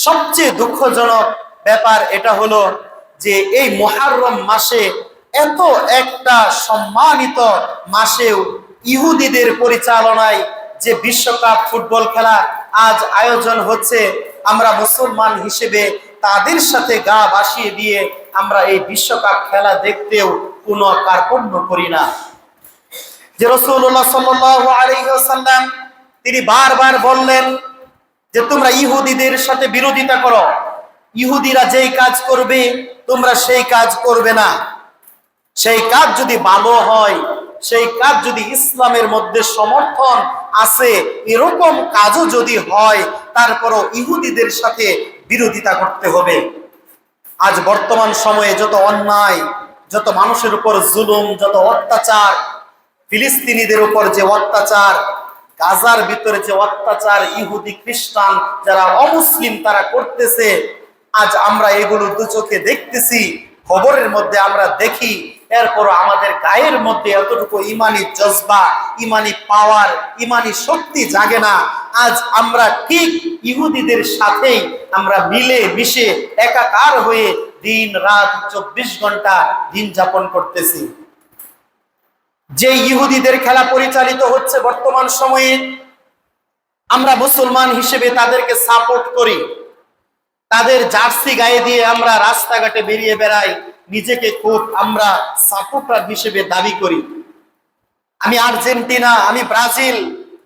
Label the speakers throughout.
Speaker 1: সবচেয়ে দুঃখজনক ব্যাপার এটা হলো যে এই মুহররম মাসে, এত একটা সম্মানিত মাসেও ইহুদিদের পরিচালনায় যে বিশ্বকাপ ফুটবল খেলা আজ আয়োজন হচ্ছে, আমরা মুসলমান হিসেবে তাদের সাথে গা ভাসিয়ে দিয়ে আমরা এই বিশ্বকাপ খেলা দেখতেও কোনো কার্পণ্য করি না। যে রাসূলুল্লাহ সাল্লাল্লাহু আলাইহি ওয়াসাল্লাম তিনি বারবার বললেন যে তোমরা ইহুদিদের সাথে বিরোধিতা করো, ইহুদিরা যেই কাজ করবে তোমরা সেই কাজ করবে না। সেই কাজ যদি ভালো হয়, সেই কাজ যদি ইসলামের মধ্যে সমর্থন আছে, এরকম কাজও যদি হয়, তারপরও ইহুদিদের সাথে বিরোধিতা করতে হবে। আজ বর্তমান সময়ে যত অন্যায়, যত মানুষের উপর জুলুম, যত অত্যাচার, ফিলিস্তিনিদের উপর যে অত্যাচার, গাজার ভিতরে যে অত্যাচার ইহুদি খ্রিস্টান যারা অমুসলিম তারা করতেছে, আজ আমরা এগুলো দু চোখে দেখতেছি, খবরের মধ্যে আমরা দেখি, এরপরও আমাদের গায়ের মধ্যে এতটুকু ইমানি জজবা, ইমানি পাওয়ার, ইমানি শক্তি জাগে না। আজ আমরা ঠিক ইহুদিদের সাথেই আমরা মিলে মিশে একাকার হয়ে দিন রাত 24 ঘন্টা দিন যাপন করতেছি। যে ইহুদিদের খেলা পরিচালিত হচ্ছে বর্তমান সময়ে, আমরা মুসলমান হিসেবে তাদেরকে সাপোর্ট করি, তাদের জার্সি গায়ে দিয়ে আমরা রাস্তাঘাটে বেরিয়ে বেড়াই, নিজেকে খুব আমরা সাপোর্টার হিসেবে দাবি করি। আমি আর্জেন্টিনা, আমি ব্রাজিল,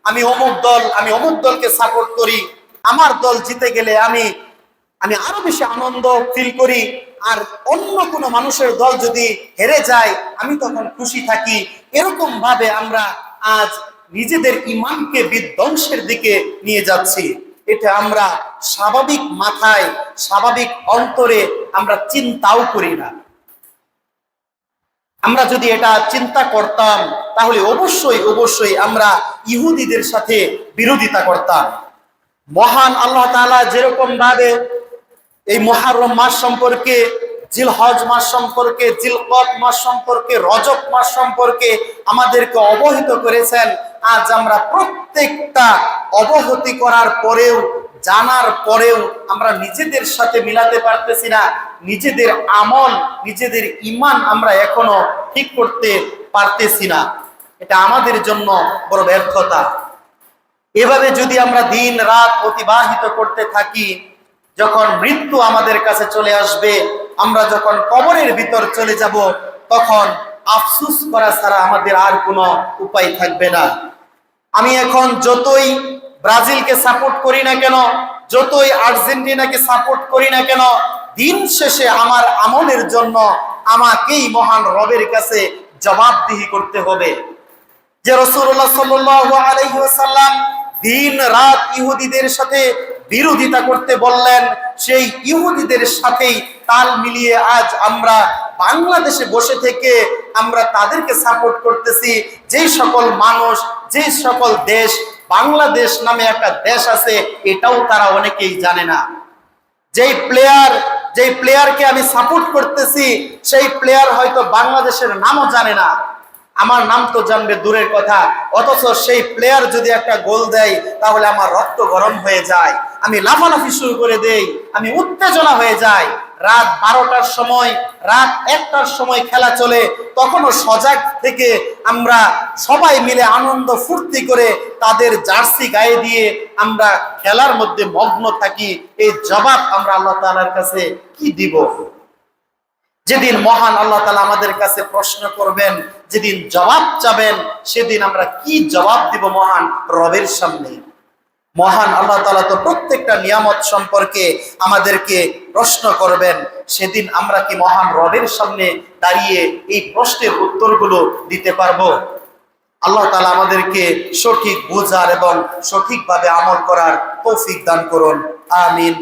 Speaker 1: আমি অমুক দল, আমি অমুক দলকে সাপোর্ট করি, আমার দল জিতে গেলে আমি আরো বেশি আনন্দ ফিল করি, আর অন্য কোনো মানুষের দল যদি হেরে যায় আমি তখন খুশি থাকি। এরকম ভাবে আমরা আজ নিজেদের ইমানকে বিধ্বংসের দিকে নিয়ে যাচ্ছি। এটা আমরা স্বাভাবিক মাথায়, স্বাভাবিক অন্তরে আমরা চিন্তাও করি না। আমরা যদি এটা চিন্তা করতাম তাহলে অবশ্যই অবশ্যই আমরা ইহুদিদের সাথে বিরোধিতা করতাম। মহান আল্লাহ তাআলা যেরকম ভাবে এই মুহররম মাস সম্পর্কে, জিলহজ মাস সম্পর্কে, জিলকদ মাস সম্পর্কে, রজব মাস সম্পর্কে আমাদেরকে অবহিত করেছেন, আজ আমরা প্রত্যেকটা অবহিত করার পরেও, জানার পরেও আমরা নিজেদের সাথে মিলাতে পারতেছি না। নিজেদের আমল, নিজেদের ঈমান আমরা এখনো ঠিক করতে পারতেছি না। এটা আমাদের জন্য বড় ব্যর্থতা। এভাবে যদি আমরা দিন রাত অতিবাহিত করতে থাকি, যখন মৃত্যু আমাদের কাছে চলে আসবে, আমরা যখন কবরের ভিতর চলে যাব, তখন আফসোস করা ছাড়া আমাদের আর কোনো উপায় থাকবে না। আমি এখন যতই ব্রাজিলকে সাপোর্ট করি না কেন, যতই আর্জেন্টিনাকে সাপোর্ট করি না কেন, দিন শেষে আমার আমলের জন্য আমাকেই মহান রবের কাছে জবাবদিহি করতে হবে। যে রাসূলুল্লাহ সাল্লাল্লাহু আলাইহি ওয়াসাল্লাম দিন রাত ইহুদিদের সাথে বিরোধিতা করতে বললেন, সেই ইহুদিদের সাথেই তাল মিলিয়ে আজ আমরা বাংলাদেশে বসে থেকে আমরা তাদেরকে সাপোর্ট করতেছি। যেই সকল মানুষ, যেই সকল দেশ, বাংলাদেশ নামে একটা দেশ আছে, এটাও তারা অনেকেই জানে না। যেই প্লেয়ারকে আমি সাপোর্ট করতেছি, সেই প্লেয়ার হয়তো বাংলাদেশের নামও জানে না, আমার নাম তো জানবে দূরের কথা। অথচ সেই প্লেয়ার যদি একটা গোল দেয় তাহলে আমার রক্ত গরম হয়ে যায়, আমি লাফালাফি শুরু করে দেই, আমি উত্তেজনা হয়ে যাই। রাত 12টার সময়, রাত 1টার সময় খেলা চলে, তখনও সজাগ থেকে আমরা সবাই মিলে আনন্দ ফুর্তি করে তাদের জার্সি গায়ে দিয়ে আমরা খেলার মধ্যে মগ্ন থাকি। এই জবাব আমরা আল্লাহ তাআলার কাছে কি দিব? যেদিন মহান আল্লাহ তাআলা আমাদের কাছে প্রশ্ন করবেন, যেদিন জবাব চাবেন, সেদিন আমরা কি জবাব দিব মহান রবের সামনে? মহান আল্লাহ তাআলা তো প্রত্যেকটা নিয়ামত সম্পর্কে আমাদেরকে প্রশ্ন করবেন। সেদিন আমরা কি মহান রবের সামনে দাঁড়িয়ে এই প্রশ্নের উত্তরগুলো দিতে পারবো? আল্লাহ তাআলা আমাদেরকে সঠিক বোঝার এবং সঠিকভাবে আমল করার তৌফিক দান করুন। আমিন।